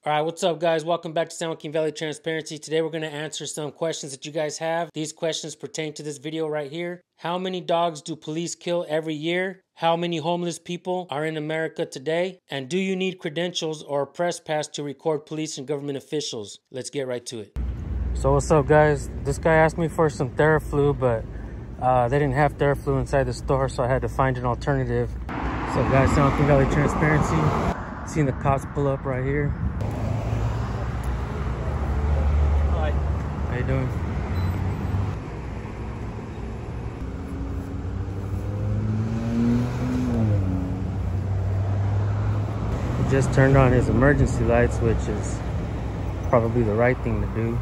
All right, what's up, guys? Welcome back to San Joaquin Valley Transparency. Today we're going to answer some questions that you guys have. These questions pertain to this video right here. How many dogs do police kill every year? How many homeless people are in America today? And do you need credentials or a press pass to record police and government officials? Let's get right to it. So what's up, guys? This guy asked me for some Theraflu, but they didn't have Theraflu inside the store, so I had to find an alternative. So guys, San Joaquin Valley Transparency. Seeing the cops pull up right here. Hi. How you doing? He just turned on his emergency lights, which is probably the right thing to do.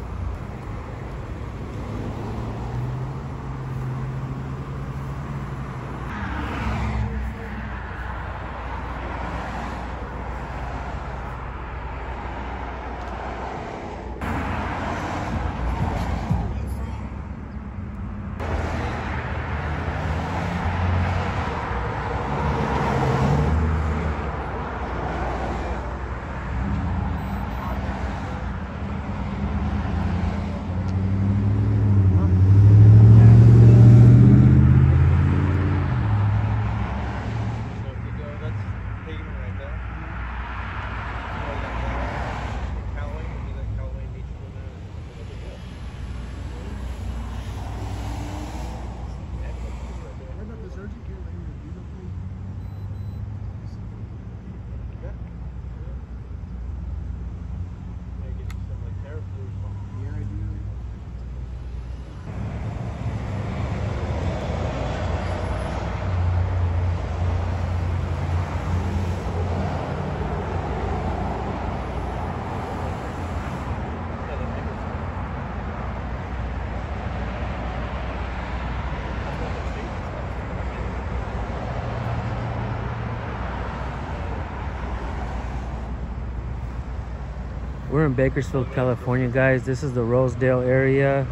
We're in Bakersfield, California, guys. This is the Rosedale area.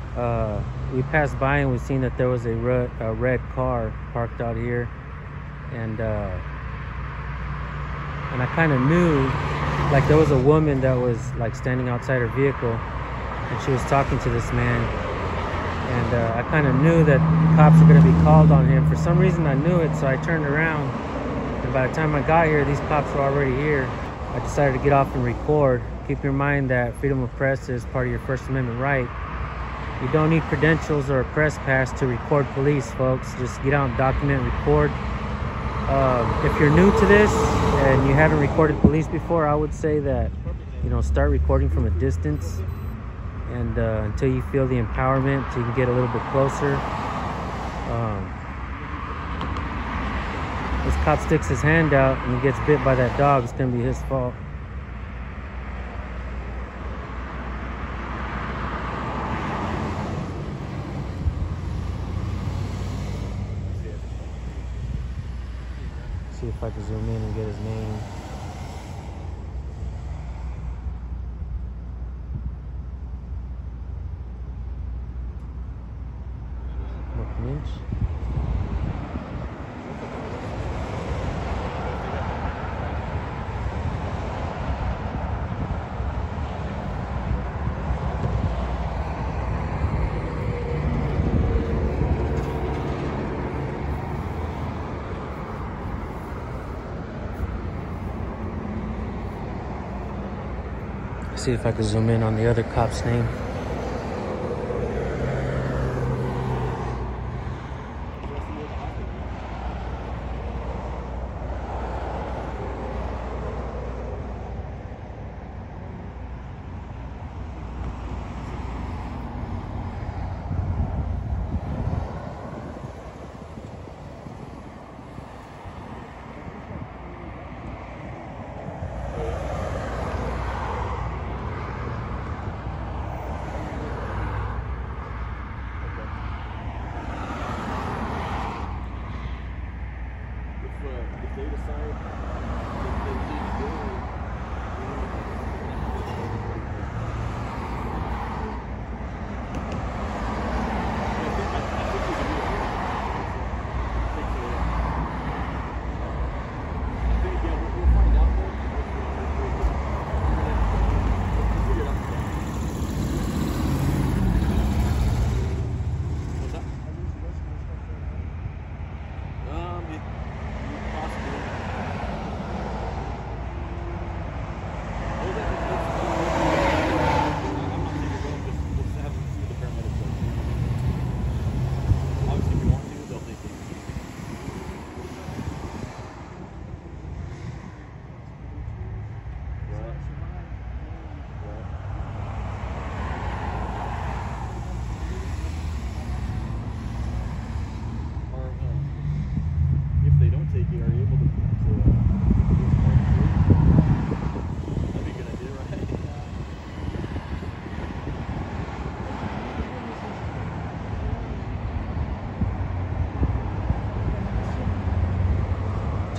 We passed by and we seen that there was a red car parked out here, and I kind of knew, like, there was a woman that was like standing outside her vehicle, and she was talking to this man, and I kind of knew that cops were going to be called on him. For some reason, I knew it, so I turned around, and by the time I got here, these cops were already here. I decided to get off and record. Keep in mind that freedom of press is part of your First Amendment right. You don't need credentials or a press pass to record police, folks. Just get out and document, record. If you're new to this and you haven't recorded police before, I would say that, you know, start recording from a distance, and until you feel the empowerment, so you can get a little bit closer. This cop sticks his hand out and he gets bit by that dog. It's gonna be his fault. See if I can zoom in and get his name. Lynch. See if I can zoom in on the other cop's name.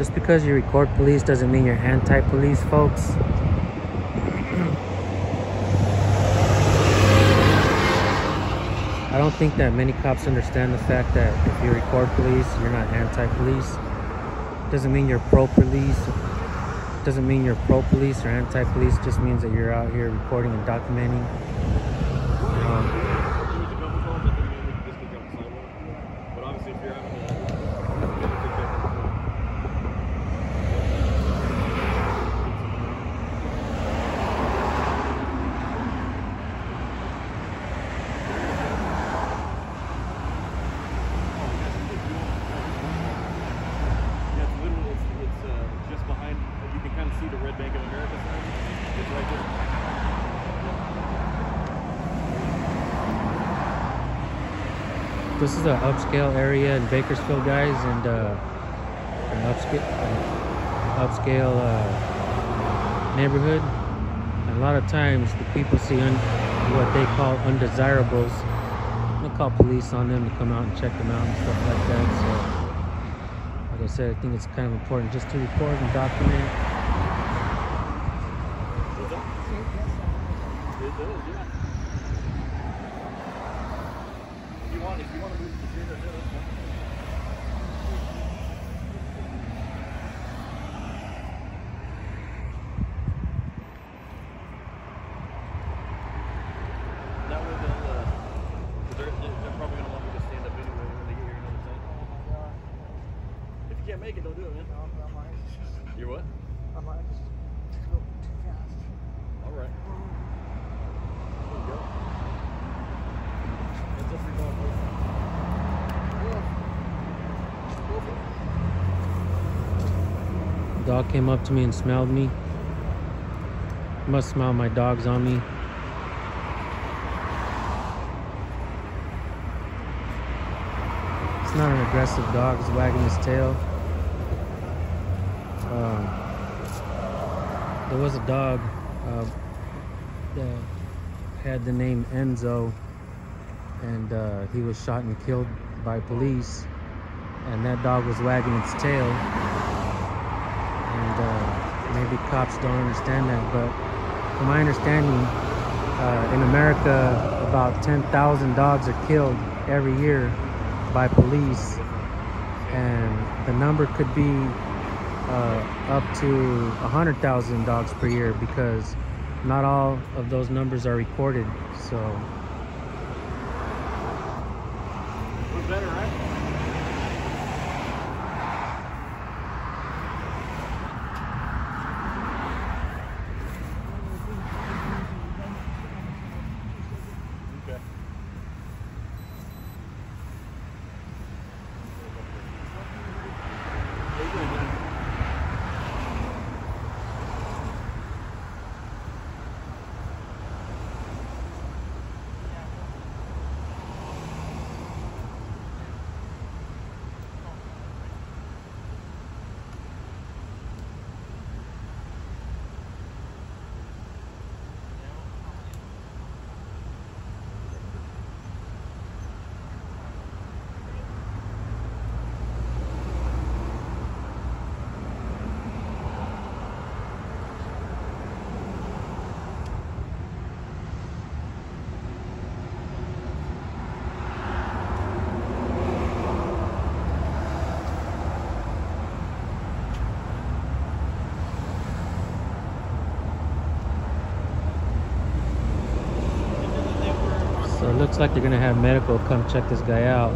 Just because you record police doesn't mean you're anti-police, folks. I don't think that many cops understand the fact that if you record police, you're not anti-police. Doesn't mean you're pro-police. Doesn't mean you're pro-police or anti-police. Just means that you're out here recording and documenting. This is an upscale area in Bakersfield, guys, and an upscale neighborhood. And a lot of times the people see what they call undesirables. They'll call police on them to come out and check them out and stuff like that. So, like I said, I think it's kind of important just to record and document. Make it, don't do it, man. You're what? I'm like, just go too fast. All right. There you go. That's up for The going, dog came up to me and smelled me. Must smell my dogs on me. It's not an aggressive dog. He's wagging his tail. There was a dog that had the name Enzo, and he was shot and killed by police, and that dog was wagging its tail. And maybe cops don't understand that, but from my understanding, in America, about 10,000 dogs are killed every year by police, and the number could be up to 100,000 dogs per year, because not all of those numbers are recorded. So was better, right? So it looks like they're gonna have medical come check this guy out.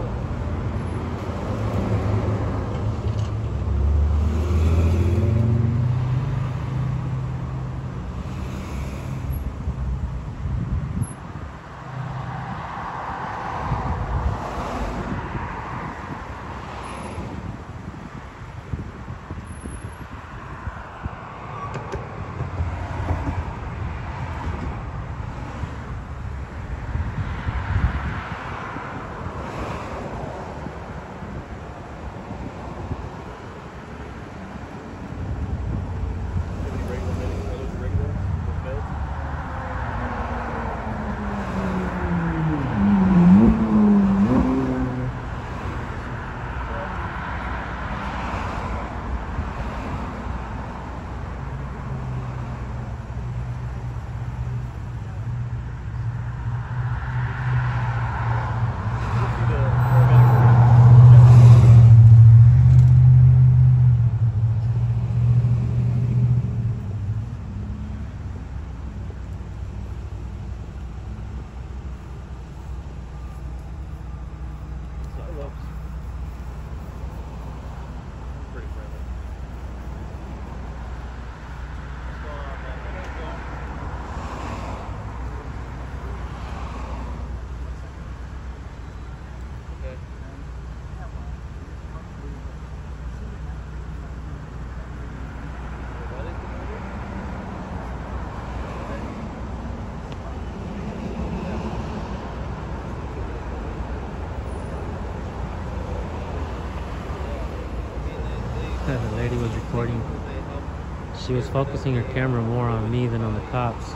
She was focusing her camera more on me than on the cops.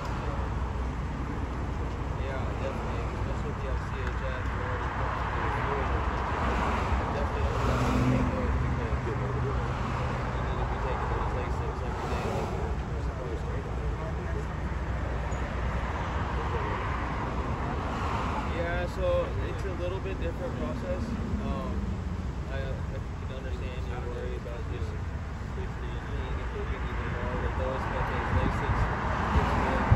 So it's a little bit different process. I can understand your worry about just quickly improving even more with those, but the license gets more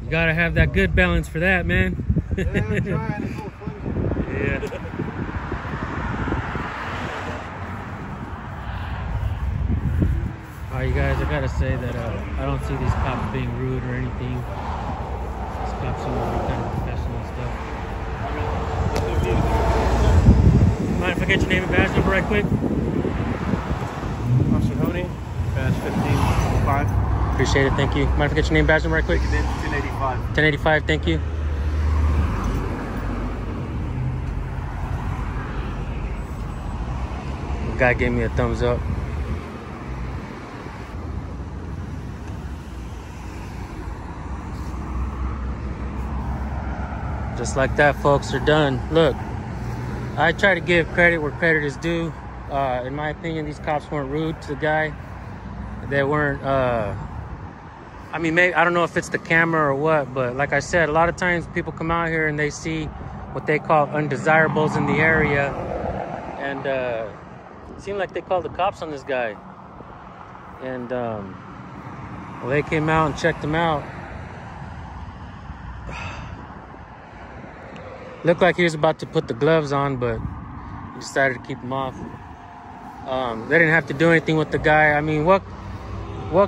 You gotta have that good balance for that, man. Yeah, I'm trying. It's a little flimsy. Yeah. Alright, you guys, I gotta say that I don't see these cops being rude or anything. These cops seem to be kind of professional and stuff. Mind if I get your name and badge number right quick? Officer Honey, badge 1505. Appreciate it, thank you. Mind if I get your name and badge number right quick? 1085. 1085, thank you. The guy gave me a thumbs up. Just like that, folks, are done. Look, I try to give credit where credit is due. In my opinion, these cops weren't rude to the guy. They weren't, I mean, maybe, I don't know if it's the camera or what, but like I said, a lot of times people come out here and they see what they call undesirables in the area. And it seemed like they called the cops on this guy. And well, they came out and checked him out. Looked like he was about to put the gloves on, but he decided to keep them off. They didn't have to do anything with the guy. I mean, what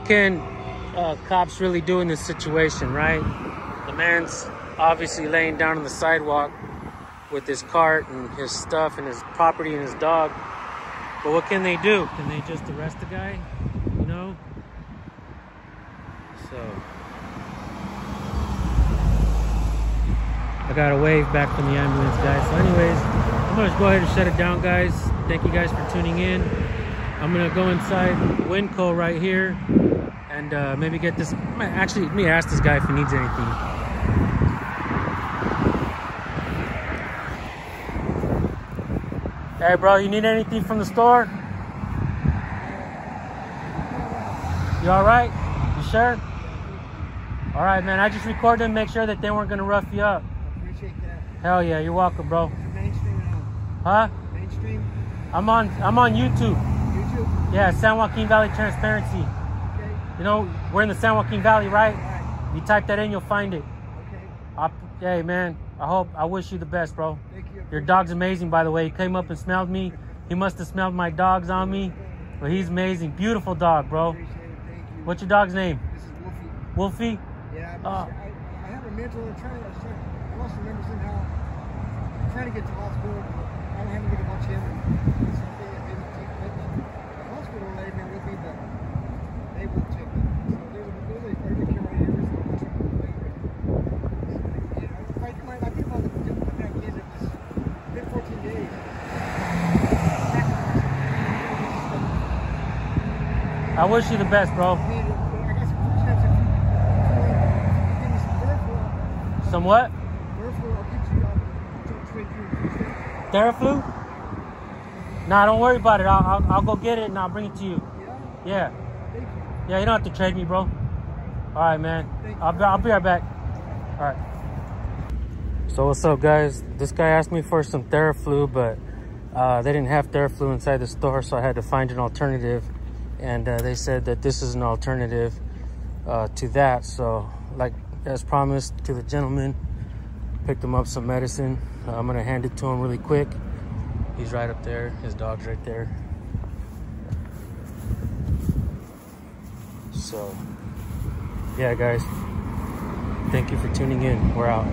can cops really do in this situation, right? The man's obviously laying down on the sidewalk with his cart and his stuff and his property and his dog. But what can they do? Can they just arrest the guy? You know? So I got a wave back from the ambulance, guys. So anyways, I'm gonna go ahead and shut it down, guys. Thank you guys for tuning in. I'm gonna go inside Winco right here and maybe get this. Actually, let me ask this guy if he needs anything. Hey, bro, you need anything from the store? You all right? You sure? All right, man. I just recorded them, make sure that they weren't gonna rough you up. Appreciate that. Hell yeah, you're welcome, bro. Mainstream now. Huh? Mainstream. I'm on YouTube. YouTube. Yeah, San Joaquin Valley Transparency. Okay. You know, we're in the San Joaquin Valley, right? All right. You type that in, you'll find it. Okay. Hey, man, I wish you the best, bro. Thank you. Your dog's amazing, by the way. He came up and smelled me, He must have smelled my dogs on me. But he's amazing. Beautiful dog, bro. Appreciate it. Thank you. What's your dog's name? This is Wolfie. Wolfie? Yeah, I have a mentor. I lost some members somehow. I'm trying to get to hospital. I don't have anything to watch him. It's something that didn't take with me. The hospital laid there with me, but they wouldn't take me. So there's a urgent care right here. There's a bunch of them later. I think about the back end of this. It's been 14 days. I wish you the best, bro. I got some food stamps if you give me some Theraflu. Some what? Theraflu, I'll get you. I'll trade you food stamps. Theraflu? Nah, don't worry about it. I'll go get it and I'll bring it to you. Yeah? Yeah. Thank you. Yeah, you don't have to trade me, bro. All right, man. I'll be right back. All right. So what's up, guys? This guy asked me for some Theraflu, but they didn't have Theraflu inside the store, so I had to find an alternative. And they said that this is an alternative to that. So, like as promised to the gentleman, picked him up some medicine. I'm gonna hand it to him really quick. He's right up there. His dog's right there. So, yeah, guys. Thank you for tuning in. We're out.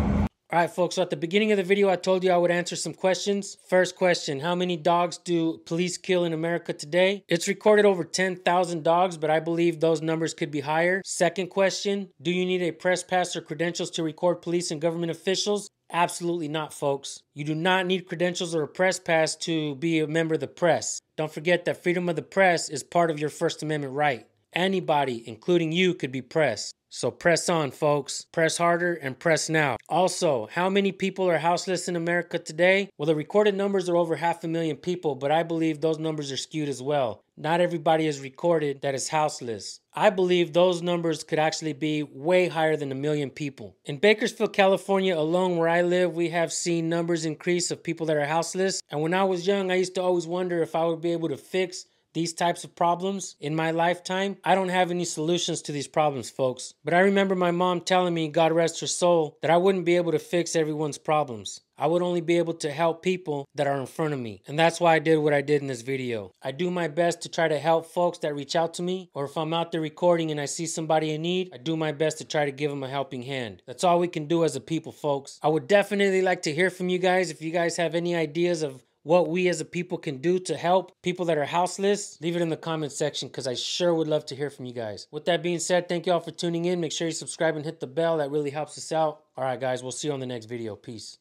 All right, folks, so at the beginning of the video, I told you I would answer some questions. First question, how many dogs do police kill in America today? It's recorded over 10,000 dogs, but I believe those numbers could be higher. Second question, do you need a press pass or credentials to record police and government officials? Absolutely not, folks. You do not need credentials or a press pass to be a member of the press. Don't forget that freedom of the press is part of your First Amendment right. Anybody, including you, could be press. So press on, folks. Press harder and press now. Also, how many people are houseless in America today? Well, the recorded numbers are over 500,000 people, but I believe those numbers are skewed as well. Not everybody is recorded that is houseless. I believe those numbers could actually be way higher than 1 million people. In Bakersfield, California alone, where I live, we have seen numbers increase of people that are houseless. And when I was young, I used to always wonder if I would be able to fix these types of problems in my lifetime. I don't have any solutions to these problems, folks. But I remember my mom telling me, God rest her soul, that I wouldn't be able to fix everyone's problems. I would only be able to help people that are in front of me. And that's why I did what I did in this video. I do my best to try to help folks that reach out to me, or if I'm out there recording and I see somebody in need, I do my best to try to give them a helping hand. That's all we can do as a people, folks. I would definitely like to hear from you guys. If you guys have any ideas of what we as a people can do to help people that are houseless, leave it in the comment section because I sure would love to hear from you guys. With that being said, thank you all for tuning in. Make sure you subscribe and hit the bell. That really helps us out. All right, guys, we'll see you on the next video. Peace.